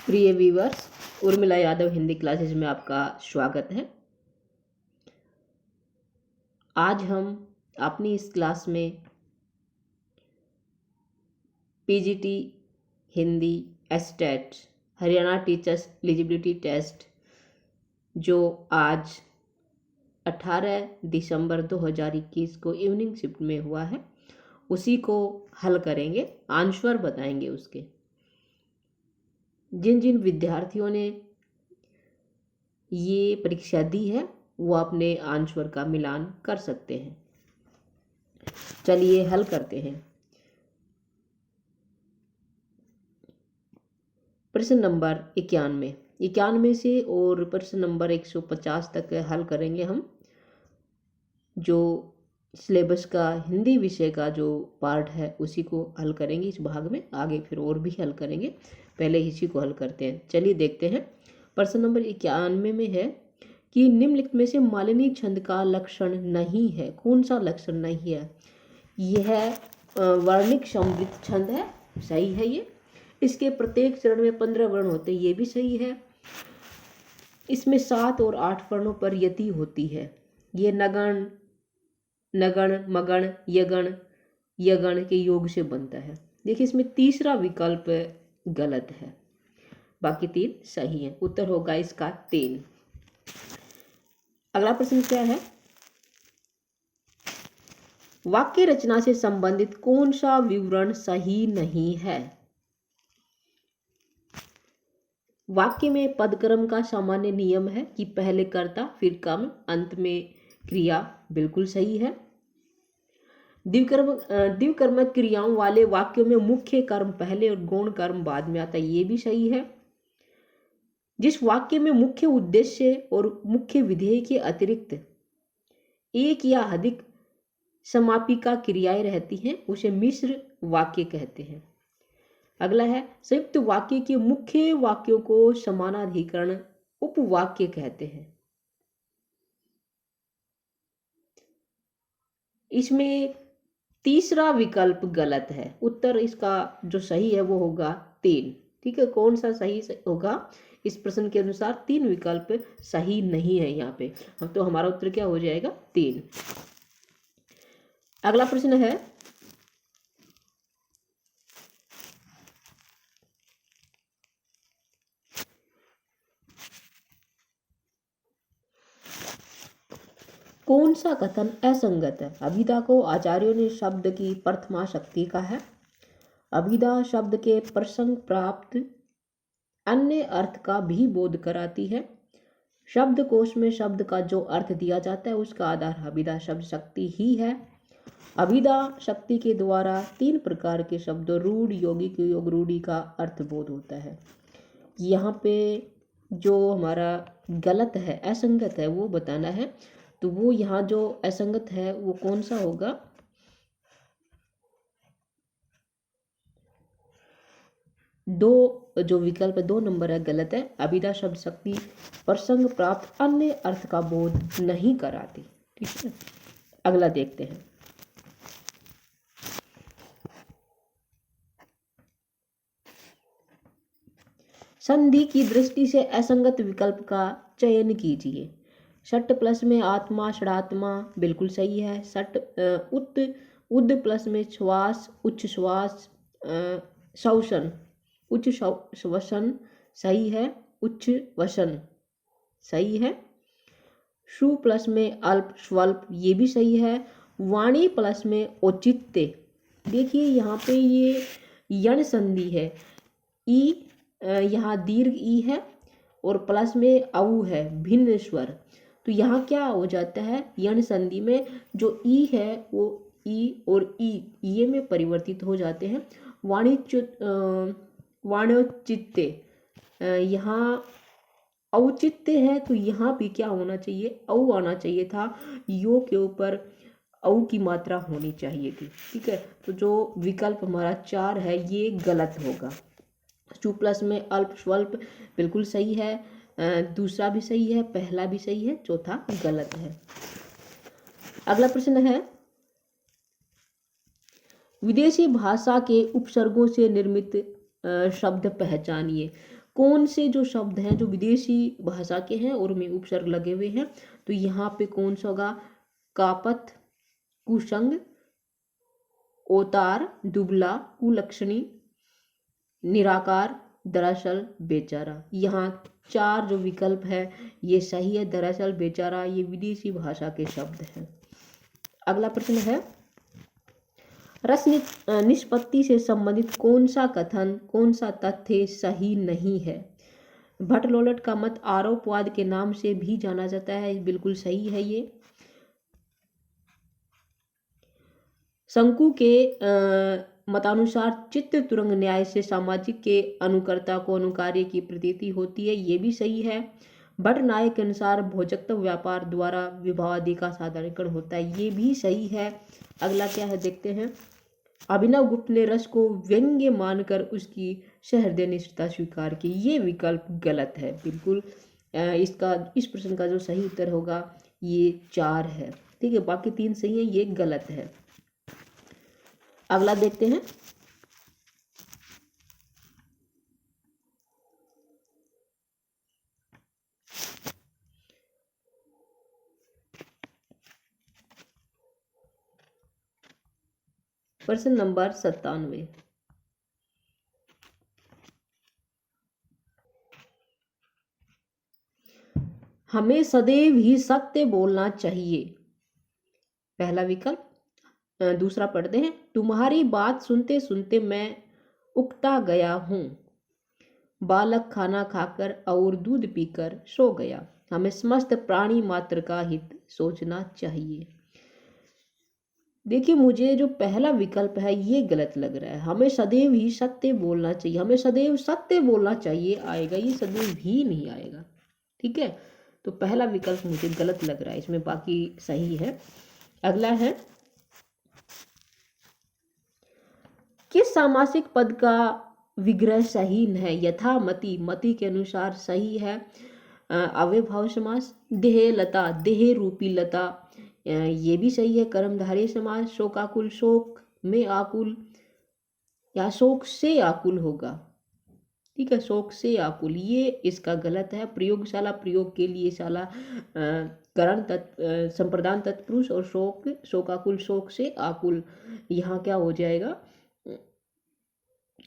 प्रिय viewers, Urmila Yadav Hindi classes में आपका स्वागत है। आज हम अपनी इस क्लास में पीजीटी हिंदी एस्टेट हरियाणा टीचर्स एलिजिबिलिटी टेस्ट जो आज 18 दिसंबर 2021 को इवनिंग शिफ्ट में हुआ है, उसी को हल करेंगे, आंसर बताएंगे उसके। जिन जिन विद्यार्थियों ने ये परीक्षा दी है वो अपने आंसर का मिलान कर सकते हैं। चलिए हल करते हैं। प्रश्न नंबर 91 से और प्रश्न नंबर 150 तक हल करेंगे हम। जो सिलेबस का हिंदी विषय का जो पार्ट है उसी को हल करेंगे इस भाग में। आगे फिर और भी हल करेंगे, पहले इसी को हल करते हैं। चलिए देखते हैं। प्रश्न नंबर 91 में है कि निम्नलिखित में से मालिनी छंद का लक्षण नहीं है। कौन सा लक्षण नहीं है? यह वर्णिक समृद्ध छंद है, सही है ये। इसके प्रत्येक चरण में 15 वर्ण होते हैं, ये भी सही है। इसमें 7 और 8 वर्णों पर यति होती है। ये नगण, नगण, मगण, यगण, यगण के योग से बनता है। देखिए इसमें तीसरा विकल्प गलत है, बाकी 3 सही है। उत्तर होगा इसका 3। अगला प्रश्न क्या है? वाक्य रचना से संबंधित कौन सा विवरण सही नहीं है? वाक्य में पदक्रम का सामान्य नियम है कि पहले कर्ता फिर कर्म अंत में क्रिया, बिल्कुल सही है। द्विकर्मक क्रियाओं वाले वाक्यों में मुख्य कर्म पहले और गौण कर्म बाद में आता है, ये भी सही है। जिस वाक्य में मुख्य उद्देश्य और मुख्य विधेय के अतिरिक्त एक या अधिक समापिका क्रियाएं रहती हैं उसे मिश्र वाक्य कहते हैं। अगला है संयुक्त वाक्य के मुख्य वाक्यों को समानाधिकरण उपवाक्य कहते हैं। इसमें तीसरा विकल्प गलत है। उत्तर इसका जो सही है वो होगा 3। ठीक है, कौन सा सही होगा? इस प्रश्न के अनुसार 3 विकल्प सही नहीं है यहाँ पे। तो हमारा उत्तर क्या हो जाएगा? 3। अगला प्रश्न है कौन सा कथन असंगत है? अभिधा को आचार्यों ने शब्द की प्रथमा शक्ति का है। अभिधा शब्द के प्रसंग प्राप्त अन्य अर्थ का भी बोध कराती है। शब्दकोश में शब्द का जो अर्थ दिया जाता है उसका आधार अभिधा शब्द शक्ति ही है। अभिधा शक्ति के द्वारा 3 प्रकार के शब्दों रूढ़, यौगिक, योग रूढ़ी का अर्थ बोध होता है। यहाँ पे जो हमारा गलत है, असंगत है, वो बताना है। तो वो यहाँ जो असंगत है वो कौन सा होगा? जो विकल्प 2 नंबर है गलत है। अभिधा शब्द शक्ति प्रसंग प्राप्त अन्य अर्थ का बोध नहीं कराती। ठीक है, अगला देखते हैं। संधि की दृष्टि से असंगत विकल्प का चयन कीजिए। षट प्लस में आत्मा, षडात्मा, बिल्कुल सही है। उद प्लस में श्वास, उच्च श्वास, श्वसन, उच्च श्वसन सही है। उच्च वसन सही है। शु प्लस में अल्प, स्वल्प, ये भी सही है। वाणी प्लस में औचित्य, देखिए यहाँ पे ये यण संधि है। ई यहाँ दीर्घ ई है और प्लस में औ है, भिन्न स्वर। तो यहाँ क्या हो जाता है? यण संधि में जो ई है वो ई और ई में परिवर्तित हो जाते हैं। वाणोचित्य, यहाँ औचित्य है तो यहाँ भी क्या होना चाहिए? औ आना चाहिए था। यो के ऊपर औ की मात्रा होनी चाहिए थी। ठीक है, तो जो विकल्प हमारा 4 है ये गलत होगा। टू प्लस में अल्प, स्वल्प, बिल्कुल सही है। दूसरा भी सही है, पहला भी सही है, चौथा गलत है। अगला प्रश्न है विदेशी भाषा के उपसर्गों से निर्मित शब्द पहचानिए। कौन से जो शब्द हैं जो विदेशी भाषा के हैं और उनमें उपसर्ग लगे हुए हैं, तो यहाँ पे कौन सा होगा? कापत, कुसंग, ओतार, दुबला, कुलक्षणी, निराकार, दरअसल, बेचारा। यहाँ 4 जो विकल्प है ये सही है। दरअसल, बेचारा ये विदेशी भाषा के शब्द हैं। अगला प्रश्न है, रस निष्पत्ति से संबंधित कौन सा कथन, कौन सा तथ्य सही नहीं है? भट्ट-लोलट का मत आरोपवाद के नाम से भी जाना जाता है, बिल्कुल सही है ये। शंकु के मतानुसार चित्त तुरंग न्याय से सामाजिक के अनुकर्ता को अनुकार्य की प्रतीति होती है, ये भी सही है। भट्ट नायक के अनुसार भोजकत्व व्यापार द्वारा विभावादि का साधारणीकरण होता है, ये भी सही है। अगला क्या है देखते हैं। अभिनव गुप्त ने रस को व्यंग्य मानकर उसकी सहृदय निष्ठता स्वीकार की, ये विकल्प गलत है। बिल्कुल इसका इस प्रश्न का जो सही उत्तर होगा ये 4 है। ठीक है, बाकी 3 सही है, ये गलत है। अगला देखते हैं। प्रश्न नंबर 97। हमें सदैव ही सत्य बोलना चाहिए, पहला विकल्प। दूसरा पढ़ते हैं। तुम्हारी बात सुनते सुनते मैं उकता गया हूँ, बालक खाना खाकर और दूध पीकर सो गया। हमें समस्त प्राणी मात्र का हित सोचना चाहिए। देखिए, मुझे जो पहला विकल्प है ये गलत लग रहा है। हमें सदैव ही सत्य बोलना चाहिए, हमें सदैव सत्य बोलना चाहिए आएगा, ये सदैव भी नहीं आएगा। ठीक है, तो पहला विकल्प मुझे गलत लग रहा है, इसमें बाकी सही है। अगला है, किस सामासिक पद का विग्रह सही है? यथा मति, मति के अनुसार सही है। अव्ययभाव समास। देह लता, देह रूपी लता, ये भी सही है। कर्मधारय समास। शोकाकुल, शोक में आकुल या शोक से आकुल होगा। ठीक है, शोक से आकुल ये इसका गलत है। प्रयोगशाला, प्रयोग के लिए शाला, करण संप्रदान तत्पुरुष और शोक, शोकाकुल, शोक से आकुल, यहाँ क्या हो जाएगा?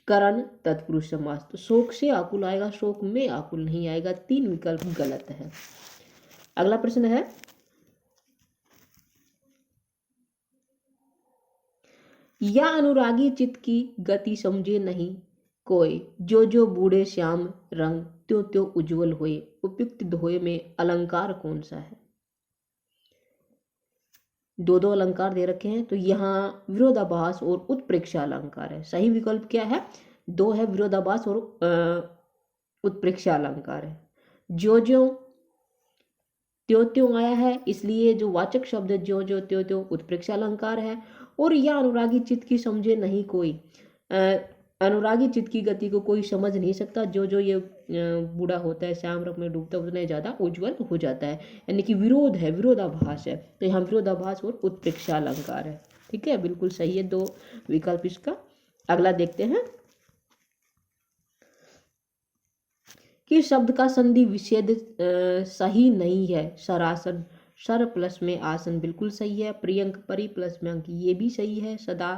करण तत्पुरुष समास। तो शोक से आकुल आएगा, शोक में आकुल नहीं आएगा। 3 विकल्प गलत है। अगला प्रश्न है, या अनुरागी चित्त की गति समझे नहीं कोई, जो जो बूढ़े श्याम रंग त्यों त्यों उज्जवल होए। उपयुक्त दोहे में अलंकार कौन सा है? 2 अलंकार दे रखे हैं, तो यहाँ विरोधाभास और उत्प्रेक्षा अलंकार है। सही विकल्प क्या है? 2 है, विरोधाभास और उत्प्रेक्षा अलंकार है। जो जो त्यों त्यों आया है, इसलिए जो वाचक शब्द जो जो त्यों त्यों उत्प्रेक्षा अलंकार है। और यह अनुरागी चित्त की समझे नहीं कोई, अनुरागी चित्त की गति को कोई समझ नहीं सकता। जो जो ये बूढ़ा होता है, श्याम रंग में डूबता है, उतना ज़्यादा उज्जवल हो जाता है, यानी कि विरोध है, विरोधाभास है। तो यहाँ विरोधाभास और उत्प्रेक्षा अलंकार है। ठीक है, बिल्कुल सही है 2 विकल्प इसका। अगला देखते हैं कि शब्द का संधि विच्छेद सही नहीं है। सरासन, सर प्लस में आसन, बिल्कुल सही है। प्रियंक, परि प्लस में अंक, ये भी सही है। सदा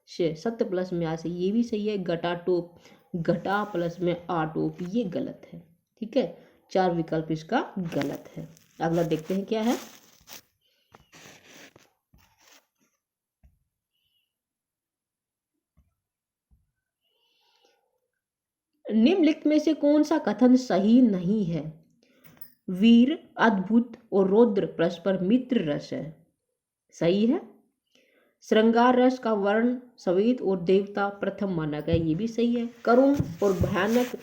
से, सत्य प्लस में आसे, ये भी सही है। घटा टोप, घटा प्लस में आटोप, ये गलत है। ठीक है, 4 विकल्प इसका गलत है। अगला देखते हैं क्या है। निम्नलिखित में से कौन सा कथन सही नहीं है? वीर, अद्भुत और रौद्र परस्पर मित्र रस है, सही है। श्रृंगार रस का वर्ण सवेत और देवता प्रथम माना गया, ये भी सही है। करुण और भयानक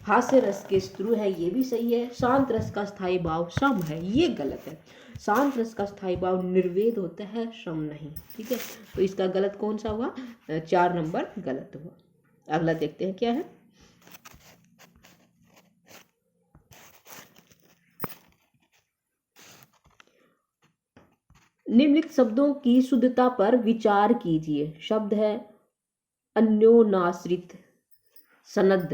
हास्य रस के शत्रु है, ये भी सही है। शांत रस का स्थायी भाव सम है, ये गलत है। शांत रस का स्थायी भाव निर्वेद होता है, सम नहीं। ठीक है, तो इसका गलत कौन सा हुआ? 4 नंबर गलत हुआ। अगला देखते हैं क्या है। निम्नलिखित शब्दों की शुद्धता पर विचार कीजिए। शब्द है अन्योनाश्रित, सनद,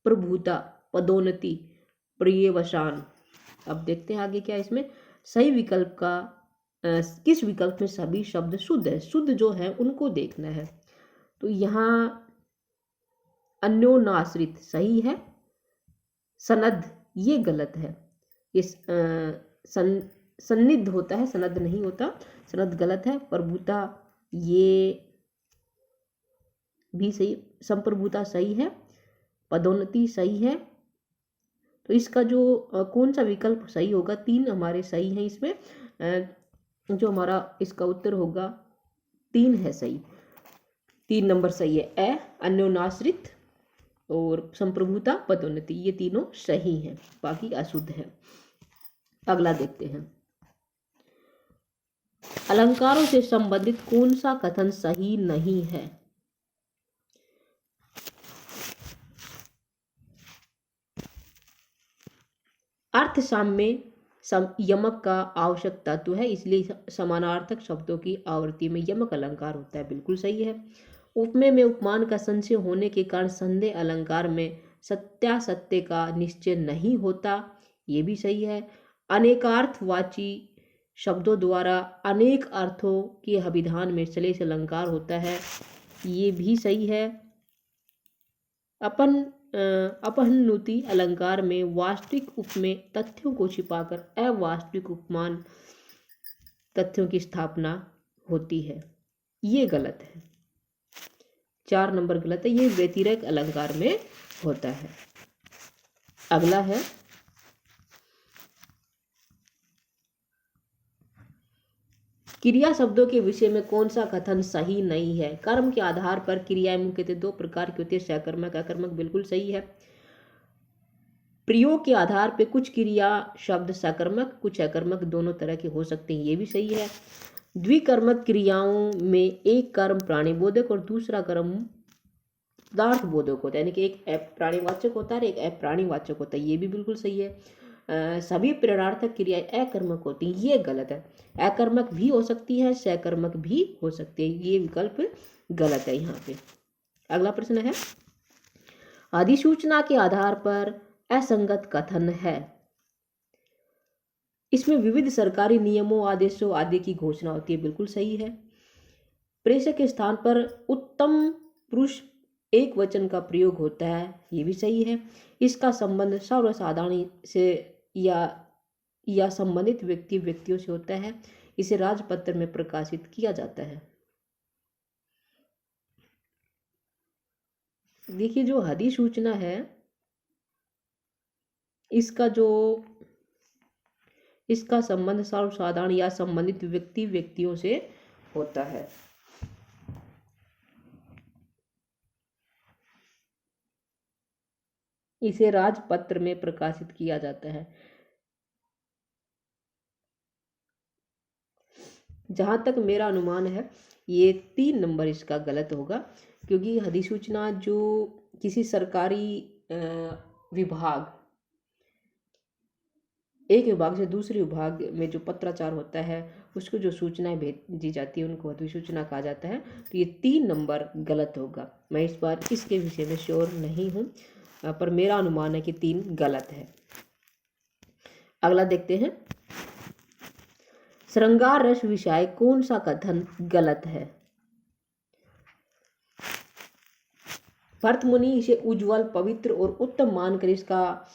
प्रभुता, पदोन्नति, पर्यवसान। अब देखते हैं आगे क्या है इसमें। सही विकल्प का किस विकल्प में सभी शब्द शुद्ध है? शुद्ध जो है उनको देखना है। तो यहाँ अन्योनाश्रित सही है, सनद ये गलत है, इस सन्निध होता है, सनद नहीं होता, सनद गलत है। प्रभुता ये भी सही, संप्रभुता सही है, पदोन्नति सही है। तो इसका जो कौन सा विकल्प सही होगा? 3 हमारे सही हैं इसमें। जो हमारा इसका उत्तर होगा 3 है सही, 3 नंबर सही है। अन्योनाश्रित और संप्रभुता, पदोन्नति ये तीनों सही हैं, बाकी अशुद्ध है। अगला देखते हैं। अलंकारों से संबंधित कौन सा कथन सही नहीं है? अर्थ साम्य यमक का आवश्यक तत्व है, इसलिए समानार्थक शब्दों की आवृत्ति में यमक अलंकार होता है, बिल्कुल सही है। उपमेय में उपमान का संशय होने के कारण संदेह अलंकार में सत्यासत्य का निश्चय नहीं होता, ये भी सही है। अनेकार्थवाची शब्दों द्वारा अनेक अर्थों के अभिधान में श्लेष अलंकार होता है, ये भी सही है। अपहनुति अलंकार में वास्तविक उपमेय तथ्यों को छिपाकर अवास्तविक उपमान तथ्यों की स्थापना होती है, ये गलत है, 4 नंबर गलत है, ये व्यतिरेक अलंकार में होता है। अगला है क्रिया शब्दों के विषय में कौन सा कथन सही नहीं है? कर्म के आधार पर क्रियाएं मुख्यतः 2 प्रकार की होती है, सकर्मक, अकर्मक, बिल्कुल सही है। प्रयोग के आधार पर कुछ क्रिया शब्द सकर्मक, कुछ अकर्मक दोनों तरह के हो सकते हैं, ये भी सही है। द्विकर्मक क्रियाओं में एक कर्म प्राणीबोधक और दूसरा कर्म पदार्थ बोधक होता है, यानी कि एक प्राणीवाचक होता है और एक अप्राणीवाचक होता है, ये भी बिल्कुल सही है। सभी प्रेरणार्थक क्रियाएं अकर्मक होती हैं, ये गलत है। अकर्मक भी हो सकती है, सकर्मक भी हो सकती है, ये विकल्प गलत है यहाँ पे। अगला प्रश्न है अधिसूचना के आधार पर असंगत कथन है। इसमें विविध सरकारी नियमों, आदेशों आदि की घोषणा होती है, बिल्कुल सही है। प्रेषक के स्थान पर उत्तम पुरुष एक वचन का प्रयोग होता है, ये भी सही है। इसका संबंध सर्वसाधारण से या संबंधित व्यक्तियों से होता है, इसे राजपत्र में प्रकाशित किया जाता है। देखिए जो अधिसूचना है इसका संबंध सर्वसाधारण या संबंधित व्यक्तियों से होता है। इसे राजपत्र में प्रकाशित किया जाता है। जहां तक मेरा अनुमान है ये 3 नंबर इसका गलत होगा, क्योंकि अधिसूचना जो किसी सरकारी विभाग, एक विभाग से दूसरे विभाग में जो पत्राचार होता है उसको जो सूचनाएं भेजी जाती है उनको अधिसूचना कहा जाता है, तो ये 3 नंबर गलत होगा। मैं इस बार इसके विषय में श्योर नहीं हूँ, पर मेरा अनुमान है कि 3 गलत है। अगला देखते हैं श्रृंगार रस विषय कौन सा कथन गलत है? भरत मुनि इसे उज्ज्वल, पवित्र और उत्तम मानकर इसका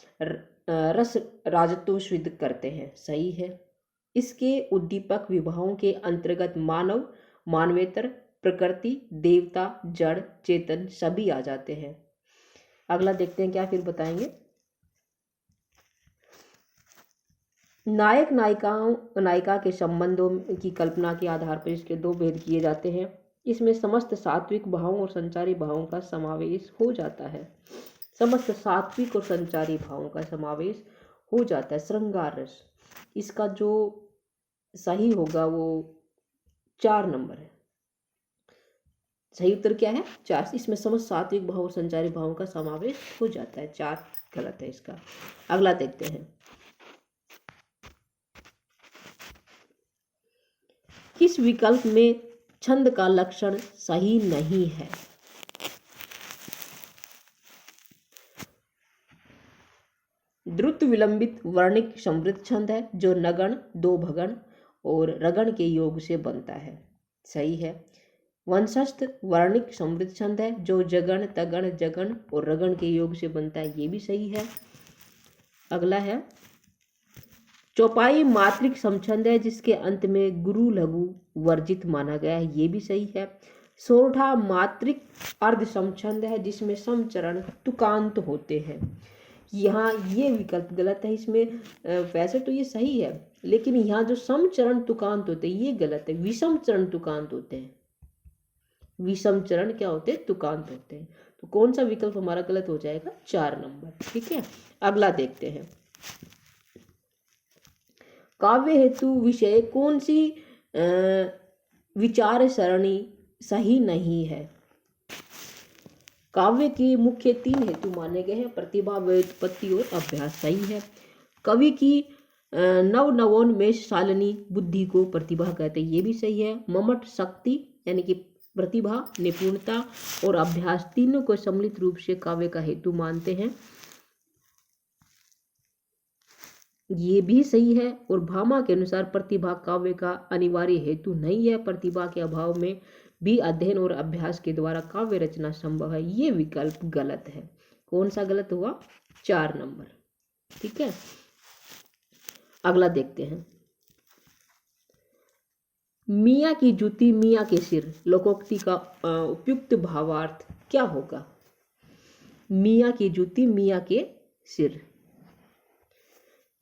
रस राजत्व सिद्ध करते हैं, सही है। इसके उद्दीपक विभागों के अंतर्गत मानव, मानवेतर, प्रकृति, देवता, जड़, चेतन सभी आ जाते हैं। अगला देखते हैं क्या फिर बताएंगे। नायक नायिका के संबंधों की कल्पना के आधार पर इसके 2 भेद किए जाते हैं। इसमें समस्त सात्विक भावों और संचारी भावों का समावेश हो जाता है, समस्त सात्विक और संचारी भावों का समावेश हो जाता है। श्रृंगार रस, इसका जो सही होगा वो 4 नंबर है। सही उत्तर क्या है? 4। इसमें समस्त सात्विक भाव और संचारी भावों का समावेश हो जाता है, 4 गलत है इसका। अगला देखते हैं किस विकल्प में छंद का लक्षण सही नहीं है? द्रुत विलंबित वर्णिक समृद्ध छंद है जो नगण, दो भगण और रगण के योग से बनता है, सही है। वंशस्थ वर्णिक समृद्ध छंद है जो जगण, तगण, जगण और रगण के योग से बनता है, ये भी सही है। अगला है चौपाई मात्रिक समछंद है जिसके अंत में गुरु लघु वर्जित माना गया है, ये भी सही है। सोरठा मात्रिक अर्ध समछंद है जिसमें समचरण तुकांत होते हैं, यहाँ ये विकल्प गलत है। इसमें वैसे तो ये सही है लेकिन यहाँ जो समचरण तुकांत होते हैं ये गलत है, विषम चरण तुकांत होते हैं। विषम चरण क्या होते हैं? तुकांत होते हैं। तो कौन सा विकल्प हमारा गलत हो जाएगा? 4 नंबर। ठीक है, अगला देखते हैं। काव्य हेतु विषय कौन सी विचार सरणी सही नहीं है? काव्य के मुख्य 3 हेतु माने गए हैं, प्रतिभा, व्युत्पत्ति और अभ्यास, सही है। कवि की नवोन्मेष शालिनी बुद्धि को प्रतिभा कहते हैं, ये भी सही है। ममट शक्ति यानी कि प्रतिभा, निपुणता और अभ्यास तीनों को सम्मिलित रूप से काव्य का हेतु मानते हैं, ये भी सही है। और भामा के अनुसार प्रतिभा काव्य का अनिवार्य हेतु नहीं है, प्रतिभा के अभाव में भी अध्ययन और अभ्यास के द्वारा काव्य रचना संभव है, ये विकल्प गलत है। कौन सा गलत हुआ? 4 नंबर। ठीक है, अगला देखते हैं। मियाँ की जूती मियाँ के सिर लोकोक्ति का उपयुक्त भावार्थ क्या होगा? मियाँ की जूती मियाँ के सिर,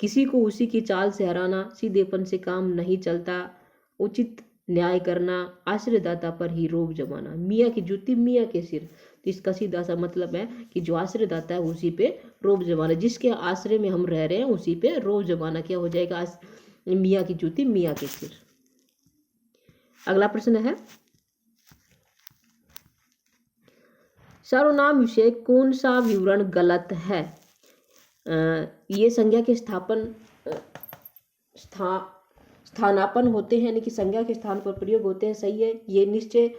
किसी को उसी की चाल से हराना, सीधेपन से काम नहीं चलता, उचित न्याय करना, आश्रयदाता पर ही रोब जमाना। मियाँ की जूती मियाँ के सिर, तो इसका सीधा सा मतलब है कि जो आश्रयदाता है उसी पे रोब जमाना, जिसके आश्रय में हम रह रहे हैं उसी पे रोब जमाना। क्या हो जाएगा? मियाँ की जूती मियाँ के सिर। अगला प्रश्न है, सर्वनाम विषय कौन सा विवरण गलत है? ये संज्ञा के स्थानापन्न होते हैं, यानी कि संज्ञा के स्थान पर प्रयोग होते हैं, सही है। ये निश्चय,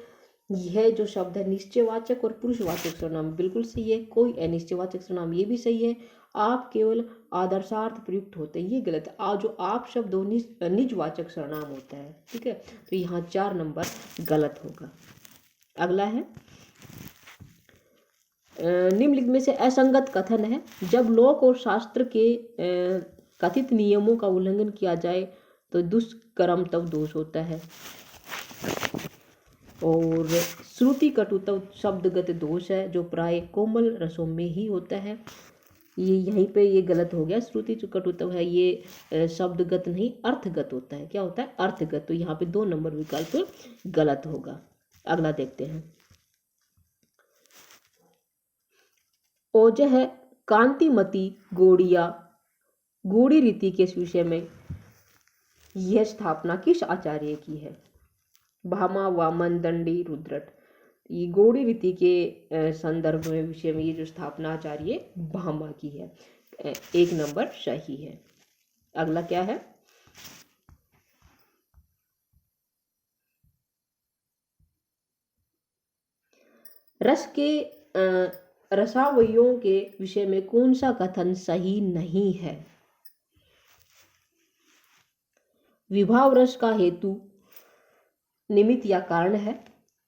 यह जो शब्द है निश्चयवाचक और पुरुषवाचक सर्वनाम, बिल्कुल सही है। कोई अनिश्चयवाचक सर्वनाम, ये भी सही है। आप केवल आदर्शार्थ प्रयुक्त होते हैं, ये गलत है। जो आप शब्द निजवाचक सर्वनाम होता है, ठीक है। तो यहाँ 4 नंबर गलत होगा। अगला है, निम्नलिखित में से असंगत कथन है, जब लोक और शास्त्र के कथित नियमों का उल्लंघन किया जाए तो दुष्कर्म तब दोष होता है, और श्रुति कटु तब शब्दगत दोष है जो प्राय कोमल रसों में ही होता है। ये यहीं पे ये गलत हो गया। श्रुति जो कटुत्व है ये शब्दगत नहीं अर्थगत होता है। क्या होता है? अर्थगत। तो यहाँ पे 2 नंबर विकल्प गलत होगा। अगला देखते हैं। ओजह कांतिमती गौड़िया गौड़ी रीति के विषय में यह स्थापना किस आचार्य की है? भामा, वामन, दंडी, रुद्रट। ये गौड़ी रीति के संदर्भ में विषय में ये जो स्थापना आचार्य भामा की है। 1 नंबर सही है। अगला क्या है? रस के रसावयवों के विषय में कौन सा कथन सही नहीं है? विभाव रस का हेतु निमित्त या कारण है।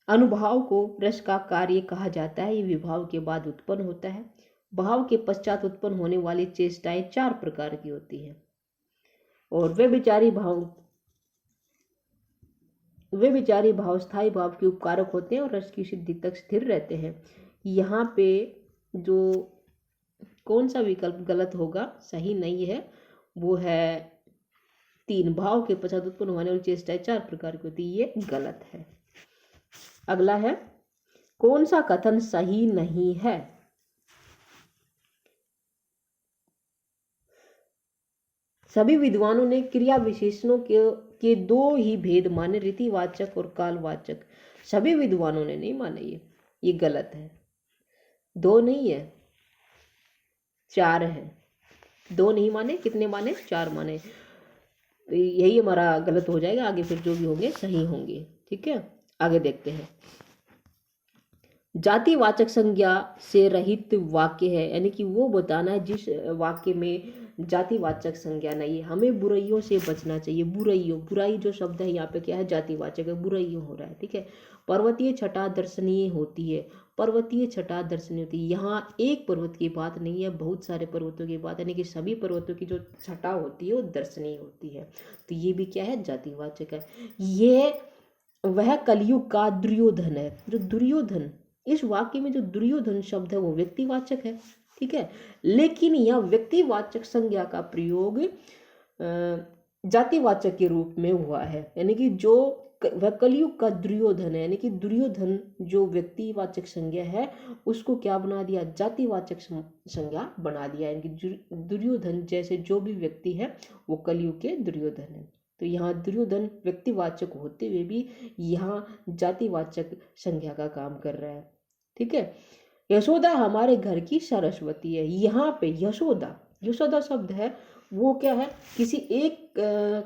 अनुभाव को रस का कार्य कहा जाता है, ये विभाव के बाद उत्पन्न होता है। भाव के पश्चात उत्पन्न होने वाली चेष्टाएं 4 प्रकार की होती हैं, और वे विचारी भाव स्थायी भाव के उपकारक होते हैं और रस की सिद्धि तक स्थिर रहते हैं। यहाँ पे जो कौन सा विकल्प गलत होगा, सही नहीं है, वो है 3, भाव के पश्चात उत्पन्न होने वाली चेष्टाएं 4 प्रकार की होती है, ये गलत है। अगला है, कौन सा कथन सही नहीं है? सभी विद्वानों ने क्रिया विशेषणों के 2 ही भेद माने, रीतिवाचक और कालवाचक। सभी विद्वानों ने नहीं माने, ये गलत है। 2 नहीं है, 4 है। 2 नहीं माने, कितने माने? 4 माने। तो यही हमारा गलत हो जाएगा। आगे फिर जो भी होंगे सही होंगे। ठीक है, आगे देखते हैं। जातिवाचक संज्ञा से रहित वाक्य है, यानी कि वो बताना है जिस वाक्य में जातिवाचक संज्ञा नहीं है। हमें बुराइयों से बचना चाहिए। बुराइयों, बुराई जो शब्द है यहाँ पे क्या है, जातिवाचक है, बुराइयों हो रहा है, ठीक है। पर्वतीय छटा दर्शनीय होती है, पर्वतीय छटा दर्शनीय होती है। यहाँ एक पर्वत की बात नहीं है, बहुत सारे पर्वतों की बात है, यानी कि सभी पर्वतों की जो छटा होती है वो दर्शनीय होती है। तो ये भी क्या है, जातिवाचक है। ये वह कलयुग का दुर्योधन है। जो दुर्योधन, इस वाक्य में जो दुर्योधन शब्द है वो व्यक्तिवाचक है, ठीक है। लेकिन यह व्यक्तिवाचक संज्ञा का प्रयोग जातिवाचक के रूप में हुआ है, यानी कि जो वह कलयुग का दुर्योधन है, यानी कि दुर्योधन जो व्यक्तिवाचक संज्ञा है उसको क्या बना दिया, जातिवाचक संज्ञा बना दिया, यानी कि दुर्योधन जैसे जो भी व्यक्ति है वो कलयुग के दुर्योधन है। तो यहाँ दुर्योधन व्यक्तिवाचक होते हुए भी यहाँ जातिवाचक संज्ञा का काम कर रहा है, ठीक है। यशोदा हमारे घर की सरस्वती है। यहाँ पे यशोदा, यशोदा शब्द है वो क्या है, किसी एक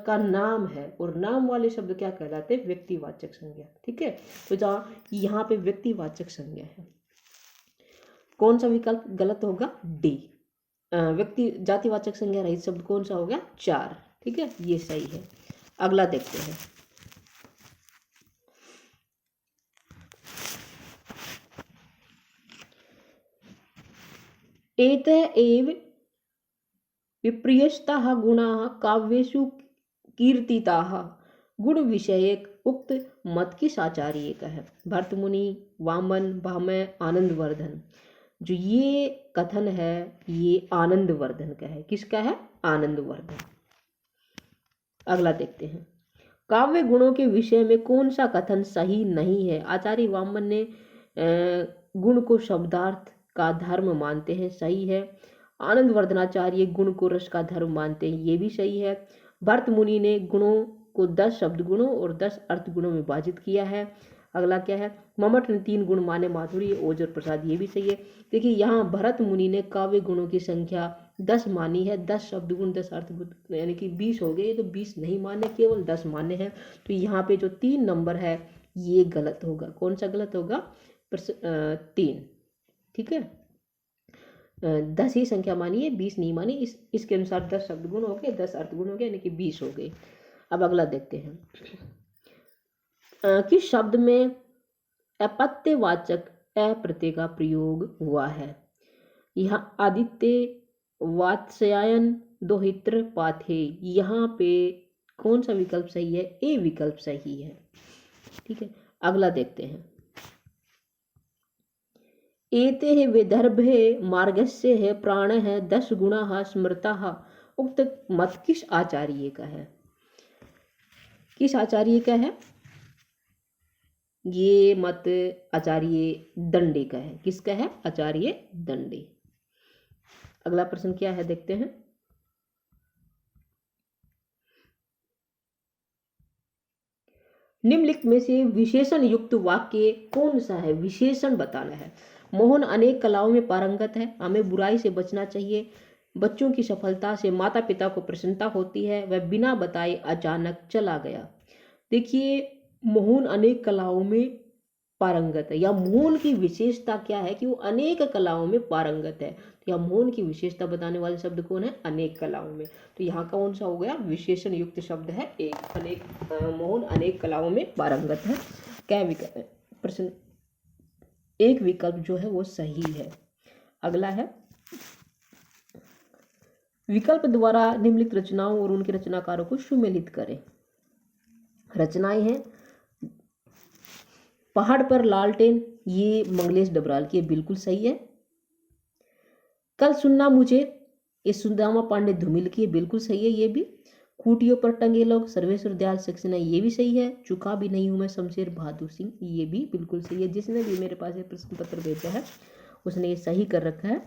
का नाम है, और नाम वाले शब्द क्या कहलाते हैं, व्यक्तिवाचक संज्ञा, ठीक है। तो जहाँ यहाँ पे व्यक्तिवाचक संज्ञा है, कौन सा विकल्प गलत होगा, डी। व्यक्ति जातिवाचक संज्ञा रहित शब्द कौन सा हो गया, 4, ठीक है, ये सही है। अगला देखते हैं। एत एव विप्रियस्ताः गुणाः काव्येषु कीर्तिताः गुण विषयक उक्त मत किस आचार्य का है। भरतमुनि, वामन, भामह, आनंदवर्धन। जो ये कथन है ये आनंदवर्धन का है। किसका है, आनंदवर्धन। अगला देखते हैं। काव्य गुणों के विषय में कौन सा कथन सही नहीं है। आचार्य वामन ने गुण को शब्दार्थ का धर्म मानते हैं, सही है। आनंद वर्धनाचार्य गुण को रस का धर्म मानते हैं, ये भी सही है। भरत मुनि ने गुणों को 10 शब्द गुणों और 10 अर्थ गुणों में विभाजित किया है। अगला क्या है, मम्मट ने 3 गुण माने, माधुर्य, ओज और प्रसाद, ये भी सही है। देखिए यहाँ भरत मुनि ने काव्य गुणों की संख्या 10 मानी है, 10 शब्द गुण 10 अर्थ गुण, यानी कि 20 हो गए। तो 20 नहीं माने, केवल 10 माने हैं। तो यहाँ पे जो 3 नंबर है ये गलत होगा। कौन सा गलत होगा, 3, ठीक है। 10 ही संख्या मानी है, 20 नहीं मानी। इसके अनुसार 10 शब्द गुण हो गए, 10 अर्थ गुण हो गए, यानी कि 20 हो गए। अब अगला देखते हैं। किस शब्द में अपत्यवाचक अ प्रत्यय का प्रयोग हुआ है। यहाँ आदित्य, वात्स्यायन, दोहित्र, पाथे, यहाँ पे कौन सा विकल्प सही है, ए विकल्प सही है, ठीक है। अगला देखते हैं। एते है विदर्भे मार्गस्य है प्राण है 10 गुणा स्मृता। उक्त मत किस आचार्य का है। किस आचार्य का है, ये मत आचार्य दंडे का है। किसका है, आचार्य दंडे। अगला प्रश्न क्या है देखते हैं। निम्नलिखित में से विशेषण युक्त वाक्य कौन सा है, विशेषण बताना है। मोहन अनेक कलाओं में पारंगत है, हमें बुराई से बचना चाहिए। बच्चों की सफलता से माता पिता को प्रसन्नता होती है, वह बिना बताए अचानक चला गया। देखिए मोहन अनेक कलाओं में पारंगत है, या मोहन की विशेषता क्या है कि वो अनेक कलाओं में पारंगत है। तो या मोहन की विशेषता बताने वाले शब्द कौन है, अनेक कलाओं में। तो यहाँ कौन सा हो गया, विशेषण युक्त शब्द है एक। अनेक, मोहन अनेक कलाओं में पारंगत है। क्या विकल्प, प्रश्न एक विकल्प जो है वो सही है। अगला है, विकल्प द्वारा निम्नलिखित रचनाओं और उनके रचनाकारों को सुमेलित करें। रचनाएं हैं पहाड़ पर लालटेन, ये मंगलेश डबराल की, बिल्कुल सही है। कल सुनना मुझे, ये सुदामा पांडे धूमिल की, बिल्कुल सही है ये भी। खूटियों पर टंगे लोग, सर्वेश्वर दयाल सक्सेना, ये भी सही है। चुका भी नहीं हूं मैं, शमशेर बहादुर सिंह, ये भी बिल्कुल सही है। जिसने भी मेरे पास ये प्रश्न पत्र भेजा है उसने ये सही कर रखा है।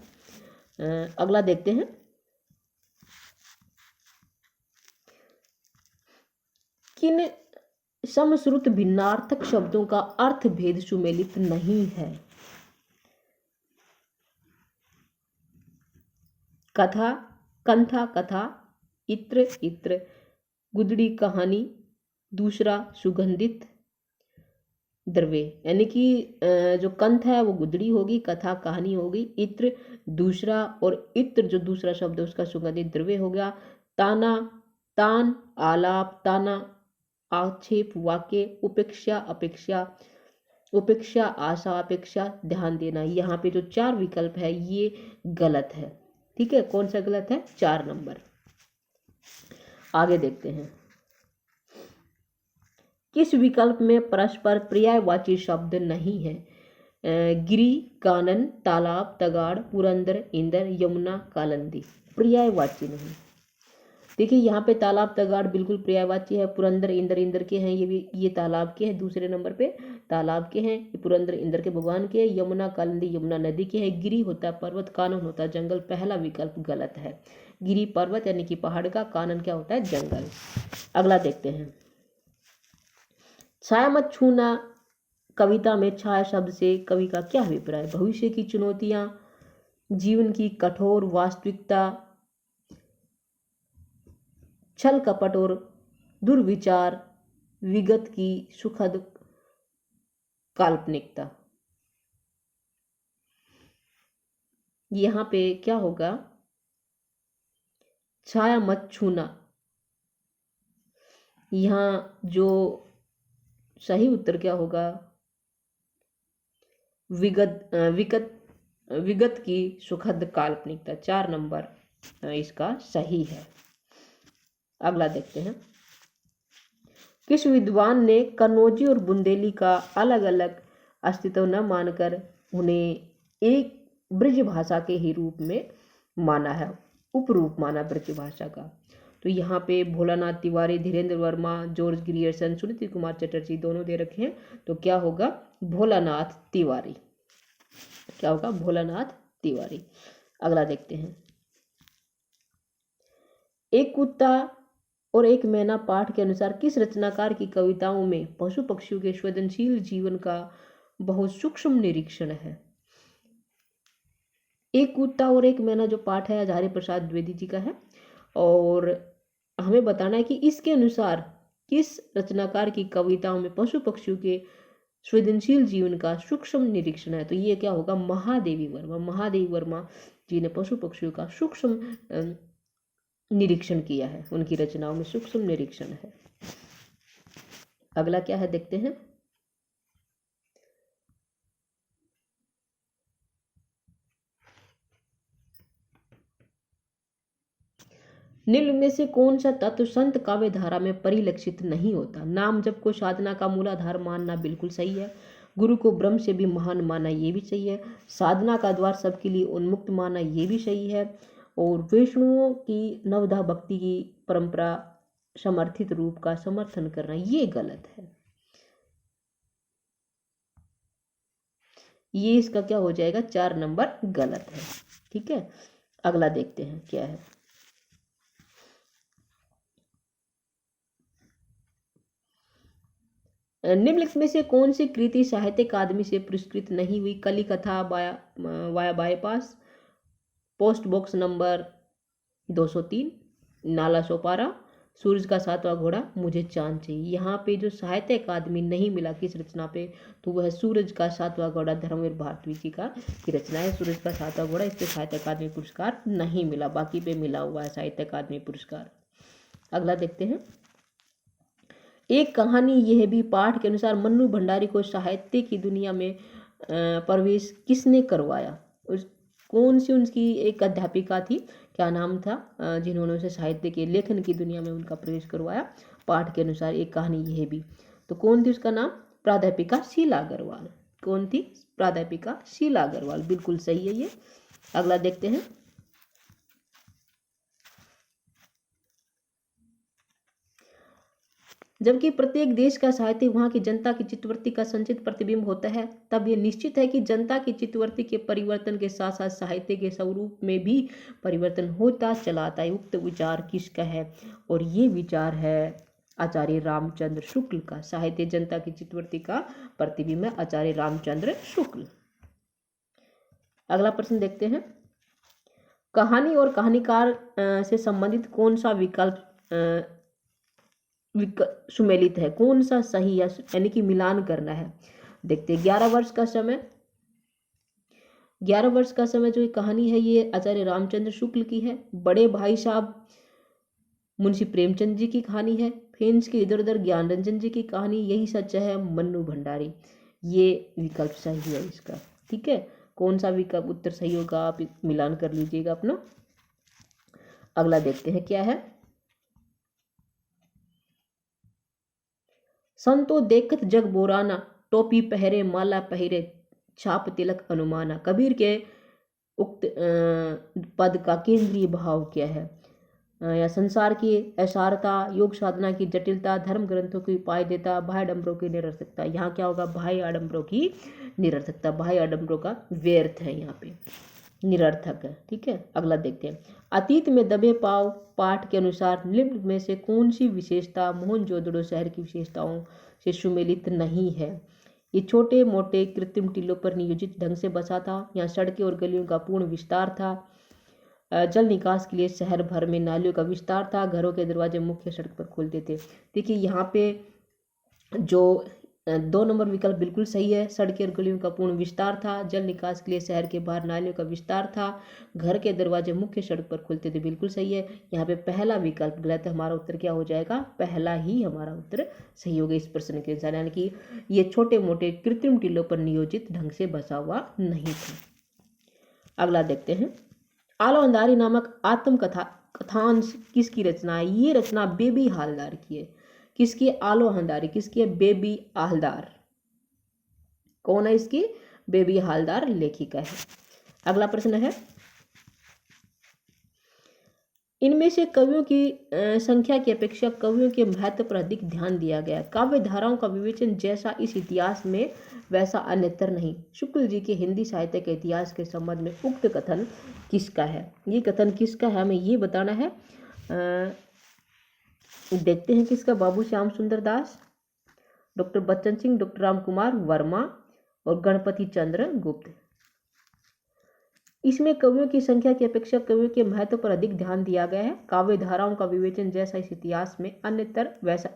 अगला देखते हैं। किन समश्रुत भिन्नार्थक शब्दों का अर्थ भेद सुमेलित नहीं है। कथा, कंथा, कथा, इत्र, इत्र, गुदड़ी कहानी, दूसरा सुगंधित, द्रव्य, यानी कि जो कंथ है वो गुदड़ी होगी, कथा कहानी होगी, इत्र दूसरा, और इत्र जो दूसरा शब्द है उसका सुगंधित द्रव्य हो गया। ताना, तान, आलाप, ताना, आक्षेप, वाक्य, उपेक्षा, अपेक्षा, उपेक्षा, आशा, अपेक्षा, ध्यान देना। यहाँ पे जो 4 विकल्प है ये गलत है। ठीक है, कौन सा गलत है? 4 नंबर। आगे देखते हैं, किस विकल्प में परस्पर पर्यायवाची शब्द नहीं है? गिरी, कानन, तालाब, तगाड़, पुरंदर, इंदर, यमुना, कालंदी। पर्यायवाची नहीं। देखिए यहाँ पे तालाब, तगाड़ बिल्कुल पर्यायवाची है। पुरंदर, इंदर, इंदर के हैं, ये तालाब के हैं। दूसरे नंबर पे तालाब के हैं, ये पुरंदर इंदर के भगवान के हैं। यमुना, कालिंदी यमुना नदी के हैं। गिरी होता है पर्वत, कानन होता है जंगल। पहला विकल्प गलत है। गिरी पर्वत यानी कि पहाड़ का, कानन क्या होता है? जंगल। अगला देखते हैं, छाया मत छूना कविता में छाया शब्द से कवि का क्या अभिप्राय? भविष्य की चुनौतियां, जीवन की कठोर वास्तविकता, छल कपट और दुर्विचार, विगत की सुखद काल्पनिकता। यहां पे क्या होगा? छाया मत छूना। यहां जो सही उत्तर क्या होगा? विगत की सुखद काल्पनिकता। 4 नंबर इसका सही है। अगला देखते हैं, किस विद्वान ने कन्नौजी और बुंदेली का अलग अलग अस्तित्व न मानकर उन्हें एक ब्रज भाषा के ही रूप में माना है, उपरूप माना ब्रज भाषा का? तो यहाँ पे भोलानाथ तिवारी, धीरेन्द्र वर्मा, जॉर्ज ग्रियर्सन, सुनीति कुमार चटर्जी दोनों दे रखे हैं। तो क्या होगा? भोलानाथ तिवारी। क्या होगा? भोलानाथ तिवारी। अगला देखते हैं, एक कुत्ता और एक मैना पाठ के अनुसार किस रचनाकार की कविताओं में पशु पक्षियों के संवेदनशील जीवन का बहुत सूक्ष्म निरीक्षण है? एक कुत्ता और एक मैना जो पाठ है हजारी प्रसाद द्विवेदी जी का है, और हमें बताना है कि इसके अनुसार किस रचनाकार की कविताओं में पशु पक्षियों के संवेदनशील जीवन का सूक्ष्म निरीक्षण है। तो ये क्या होगा? महादेवी वर्मा। महादेवी वर्मा जी ने पशु पक्षियों का सूक्ष्म निरीक्षण किया है, उनकी रचनाओं में सूक्ष्म निरीक्षण है। अगला क्या है देखते हैं, निम्न में से कौन सा तत्व संत काव्य धारा में परिलक्षित नहीं होता? नाम जप को साधना का मूलाधार मानना बिल्कुल सही है। गुरु को ब्रह्म से भी महान माना, ये भी सही है। साधना का द्वार सबके लिए उन्मुक्त माना, ये भी सही है। और वैष्णवों की नवधा भक्ति की परंपरा समर्थित रूप का समर्थन करना, ये गलत है। ये इसका क्या हो जाएगा? 4 नंबर गलत है। ठीक है, अगला देखते हैं क्या है, निम्नलिखित में से कौन सी कृति साहित्य अकादमी से पुरस्कृत नहीं हुई? कली कथा via bypass, post box number 203, Nala Sopara, सूरज का 7वां घोड़ा, मुझे चांद चाहिए। यहाँ पे जो साहित्य अकादमी नहीं मिला किस रचना पे, तो वह सूरज का 7वां घोड़ा धर्मवीर भारती जी का की रचना है। सूरज का 7वां घोड़ा, इस पे साहित्य अकादमी पुरस्कार नहीं मिला, बाकी पे मिला हुआ है साहित्य अकादमी पुरस्कार। अगला देखते हैं, एक कहानी यह भी पाठ के अनुसार मन्नू भंडारी को साहित्य की दुनिया में प्रवेश किसने करवाया? कौन सी उनकी एक अध्यापिका थी, क्या नाम था, जिन्होंने उसे साहित्य के लेखन की दुनिया में उनका प्रवेश करवाया पाठ के अनुसार? एक कहानी यह भी, तो कौन थी उसका नाम? प्राध्यापिका शीला अग्रवाल। कौन थी? प्राध्यापिका शीला अग्रवाल, बिल्कुल सही है ये। अगला देखते हैं, जबकि प्रत्येक देश का साहित्य वहाँ की जनता की चित्तवृत्ति का संचित प्रतिबिंब होता है, तब यह निश्चित है कि जनता की चित्तवृत्ति के परिवर्तन के साथ साथ साहित्य के स्वरूप में भी परिवर्तन होता चला आता है। उक्त विचार किसका है? और ये विचार है आचार्य रामचंद्र शुक्ल का। साहित्य जनता की चित्तवृत्ति का प्रतिबिंब है, आचार्य रामचंद्र शुक्ल। अगला प्रश्न देखते हैं, कहानी और कहानीकार से संबंधित कौन सा विकल्प सुमेलित है? कौन सा सही है, यानी कि मिलान करना है? देखते हैं। 11 वर्ष का समय, 11 वर्ष का समय जो कहानी है ये आचार्य रामचंद्र शुक्ल की है। बड़े भाई साहब मुंशी प्रेमचंद जी की कहानी है। फेंस के इधर उधर ज्ञान रंजन जी की कहानी, यही सच है मन्नू भंडारी। ये विकल्प सही है इसका। ठीक है, कौन सा विकल्प उत्तर सही होगा आप मिलान कर लीजिएगा अपना। अगला देखते हैं क्या है। संतो देखत जग बोराना, टोपी पहरे माला पहरे, छाप तिलक अनुमाना। कबीर के उक्त पद का केंद्रीय भाव क्या है? या संसार की असारता, योग साधना की जटिलता, धर्म ग्रंथों की उपाय देता, बाह्य आडंबरों की निरर्थकता। यहाँ क्या होगा? बाह्य आडंबरों की निरर्थकता। बाह्य आडंबरों का व्यर्थ है, यहाँ पे निरर्थक है। ठीक है, अगला देखते हैं। अतीत में दबे पाव पाठ के अनुसार निम्न में से कौन सी विशेषता मोहनजोदड़ो शहर की विशेषताओं से सुमेलित नहीं है? ये छोटे मोटे कृत्रिम टीलों पर नियोजित ढंग से बसा था। यहाँ सड़कें और गलियों का पूर्ण विस्तार था। जल निकास के लिए शहर भर में नालियों का विस्तार था। घरों के दरवाजे मुख्य सड़क पर खुलते थे। देखिए यहाँ पे जो 2 नंबर विकल्प बिल्कुल सही है। सड़कें और गलियों का पूर्ण विस्तार था। जल निकास के लिए शहर के बाहर नालियों का विस्तार था। घर के दरवाजे मुख्य सड़क पर खुलते थे, बिल्कुल सही है। यहाँ पे पहला विकल्प गलत है। हमारा उत्तर क्या हो जाएगा? पहला ही हमारा उत्तर सही होगा इस प्रश्न के अनुसार, यानी कि ये छोटे मोटे कृत्रिम टीलों पर नियोजित ढंग से बसा हुआ नहीं था। अगला देखते हैं। आलो अंधारी नामक आत्मकथा कथांश किसकी रचना है? ये रचना बेबी हालदार की है। किसकी? आलो अंधारी किसकी है? बेबी हालदार। कौन है इसकी? बेबी हालदार लेखिका है। अगला प्रश्न है, इनमें से कवियों की संख्या की अपेक्षा कवियों के महत्व पर अधिक ध्यान दिया गया। काव्य धाराओं का विवेचन जैसा इस इतिहास में वैसा अन्यत्र नहीं। शुक्ल जी के हिंदी साहित्य के इतिहास के संबंध में उक्त कथन किसका है? ये कथन किसका है हमें ये बताना है। देखते हैं किसका? बाबू श्याम सुंदर दास, डॉक्टर बच्चन सिंह, डॉक्टर राम कुमार वर्मा और गणपति चंद्र गुप्त। इसमें कवियों की संख्या की अपेक्षा कवियों के महत्व पर अधिक ध्यान दिया गया है। काव्य धाराओं का विवेचन जैसा इस इतिहास में अन्यतर वैसा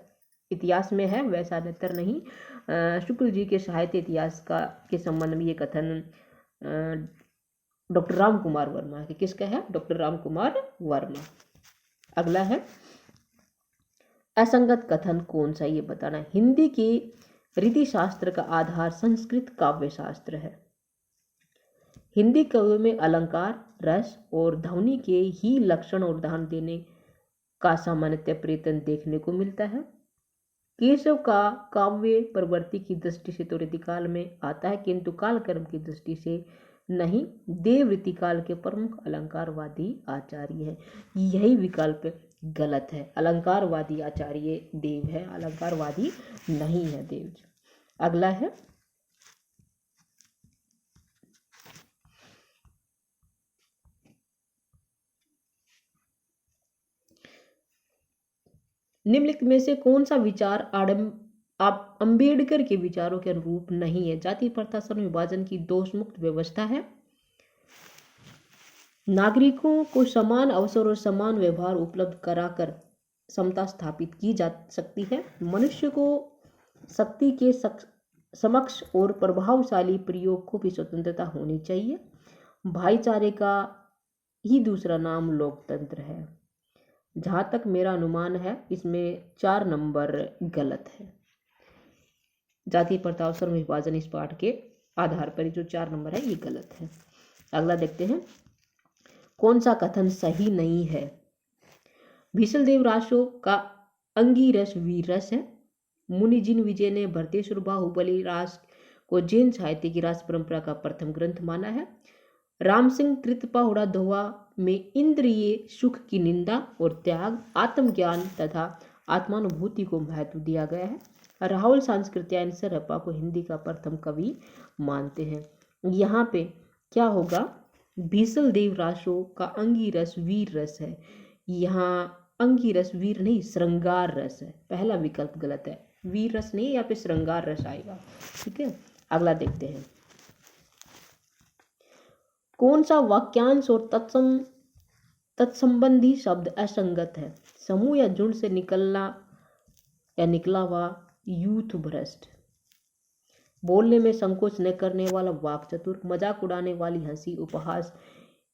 इतिहास में है वैसा अन्यतर नहीं। शुक्ल जी के साहित्य इतिहास का के संबंध में ये कथन डॉक्टर राम कुमार वर्मा के किसका है? डॉक्टर राम कुमार वर्मा। अगला है, असंगत कथन कौन सा ये बताना है। हिंदी की रीति शास्त्र का आधार संस्कृत काव्य शास्त्र है। हिंदी कवियों में अलंकार, रस और ध्वनि के ही लक्षण और उदाहरण देने का सामान्यतः प्रयत्न देखने को मिलता है। केशव का काव्य प्रवृत्ति की दृष्टि से तो रीतिकाल में आता है, किंतु कालक्रम की दृष्टि से नहीं। देव रीतिकाल के प्रमुख अलंकारवादी आचार्य है। यही विकल्प गलत है। अलंकारवादी आचार्य देव है, अलंकारवादी नहीं है देव। अगला है, निम्नलिखित में से कौन सा विचार अम्बेडकर के विचारों के अनुरूप नहीं है? जाति प्रथा श्रम विभाजन की दोष मुक्त व्यवस्था है। नागरिकों को समान अवसर और समान व्यवहार उपलब्ध कराकर समता स्थापित की जा सकती है। मनुष्य को शक्ति के समक्ष और प्रभावशाली प्रयोग को भी स्वतंत्रता होनी चाहिए। भाईचारे का ही दूसरा नाम लोकतंत्र है। जहाँ तक मेरा अनुमान है इसमें 4 नंबर गलत है। जाति प्रथा और श्रम विभाजन इस पाठ के आधार पर जो 4 नंबर है ये गलत है। अगला देखते हैं, कौन सा कथन सही नहीं है? भीषलदेव रासो का अंगिरस वीर रस है। मुनि जिन विजय ने भरतेश्वर बाहुबली रास को जैन साहित्य की रास परंपरा का प्रथम ग्रंथ माना है। राम सिंह त्रितपाहुड़ा दोहा में इंद्रिय सुख की निंदा और त्याग, आत्मज्ञान तथा आत्मानुभूति को महत्व दिया गया है। राहुल सांस्कृत्यायन सरप्पा को हिंदी का प्रथम कवि मानते हैं। यहाँ पे क्या होगा? भीषल देव रासो का अंगिरस वीर रस है। यहाँ अंगिरस वीर नहीं श्रृंगार रस है। पहला विकल्प गलत है, वीर रस नहीं, यहाँ पे श्रृंगार रस आएगा। ठीक है, अगला देखते हैं, कौन सा वाक्यांश और तत्संबंधी शब्द असंगत है? समूह या झुंड से निकलना या निकला हुआ यूथ भ्रष्ट। बोलने में संकोच न करने वाला वाक चतुर, मजाक उड़ाने वाली हंसी उपहास,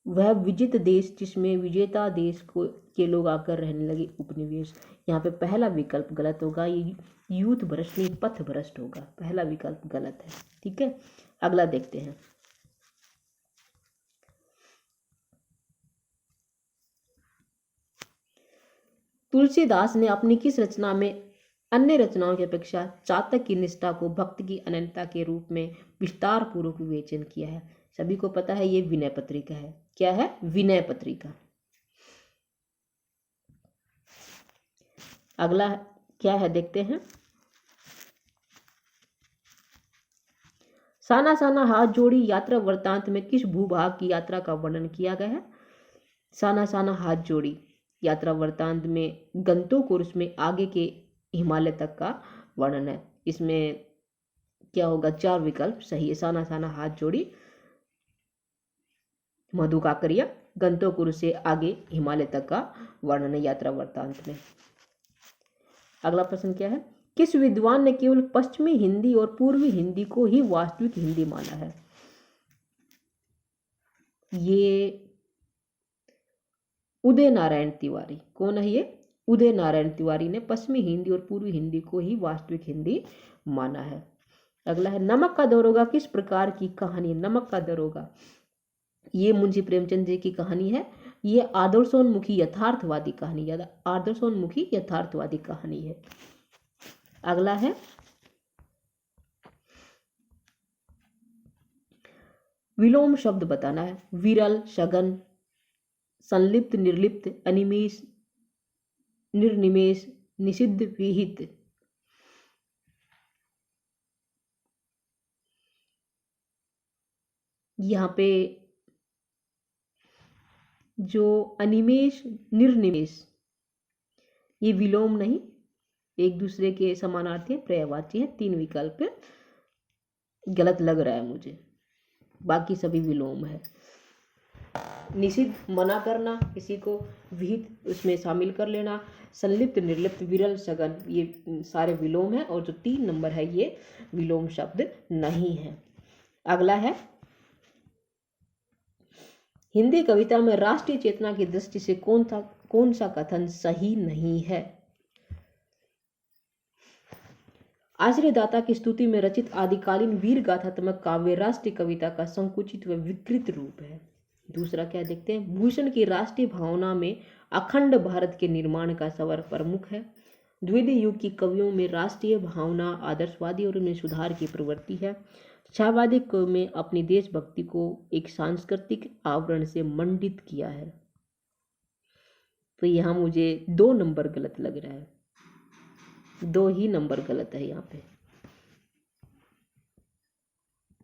वह विजित देश जिसमें विजेता देश को के लोग आकर रहने लगे उपनिवेश। यहाँ पे पहला विकल्प गलत होगा, ये यूथ भ्रष्ट नहीं पथ भ्रष्ट होगा, पहला विकल्प गलत है। ठीक है, अगला देखते हैं। तुलसीदास ने अपनी किस रचना में अन्य रचनाओं की अपेक्षा चातक की निष्ठा को भक्त की अनन्यता के रूप में विस्तार पूर्वक विवेचन किया है? सभी को पता है ये विनय पत्रिका है। क्या है? विनय पत्रिका। अगला क्या है देखते हैं। साना साना हाथ जोड़ी यात्रा वृत्तांत में किस भूभाग की यात्रा का वर्णन किया गया है? साना साना हाथ जोड़ी यात्रा वृत्तांत में गंतोकुर्स में आगे के हिमालय तक का वर्णन है। इसमें क्या होगा? 4 विकल्प सही है। साना साना हाथ जोड़ी मधु काकरिया गंतोकुर्स से आगे हिमालय तक का वर्णन है यात्रा वृत्तांत में। अगला प्रश्न क्या है? किस विद्वान ने केवल पश्चिमी हिंदी और पूर्वी हिंदी को ही वास्तविक हिंदी माना है? ये उदय नारायण तिवारी। कौन है ये? उदय नारायण तिवारी ने पश्चिमी हिंदी और पूर्वी हिंदी को ही वास्तविक हिंदी माना है। अगला है नमक का दरोगा किस प्रकार की कहानी? नमक का दरोगा ये मुंशी प्रेमचंद जी की कहानी है। ये आदर्शोन्मुखी यथार्थवादी कहानी, आदर्शोन्मुखी यथार्थवादी कहानी है। अगला है विलोम शब्द बताना है। विरल, सघन, संलिप्त, निर्लिप्त, अनिमेष, निर्निमेष, निषिद्ध, विहित। यहाँ पे जो अनिमेष निर्निमेष ये विलोम नहीं, एक दूसरे के समानार्थी पर्यायवाची है। 3 विकल्प गलत लग रहा है मुझे, बाकी सभी विलोम है। निषिद्ध मना करना किसी को, विहित उसमें शामिल कर लेना, संलिप्त, निर्लिप्त, विरल, सघन ये सारे विलोम है और जो 3 नंबर है ये विलोम शब्द नहीं है। अगला है हिंदी कविता में राष्ट्रीय चेतना की दृष्टि से कौन सा कथन सही नहीं है? आश्रयदाता की स्तुति में रचित आदिकालीन वीर गाथात्मक काव्य राष्ट्रीय कविता का संकुचित व विकृत रूप है। दूसरा क्या देखते हैं? भूषण की राष्ट्रीय भावना में अखंड भारत के निर्माण का स्वर प्रमुख है। द्वितीय युग की कवियों में राष्ट्रीय भावना आदर्शवादी और उनमें सुधार की प्रवृत्ति है। छायावादी कवि में अपनी देशभक्ति को एक सांस्कृतिक आवरण से मंडित किया है। तो यहाँ मुझे 2 नंबर गलत लग रहा है, 2 ही नंबर गलत है यहाँ पे।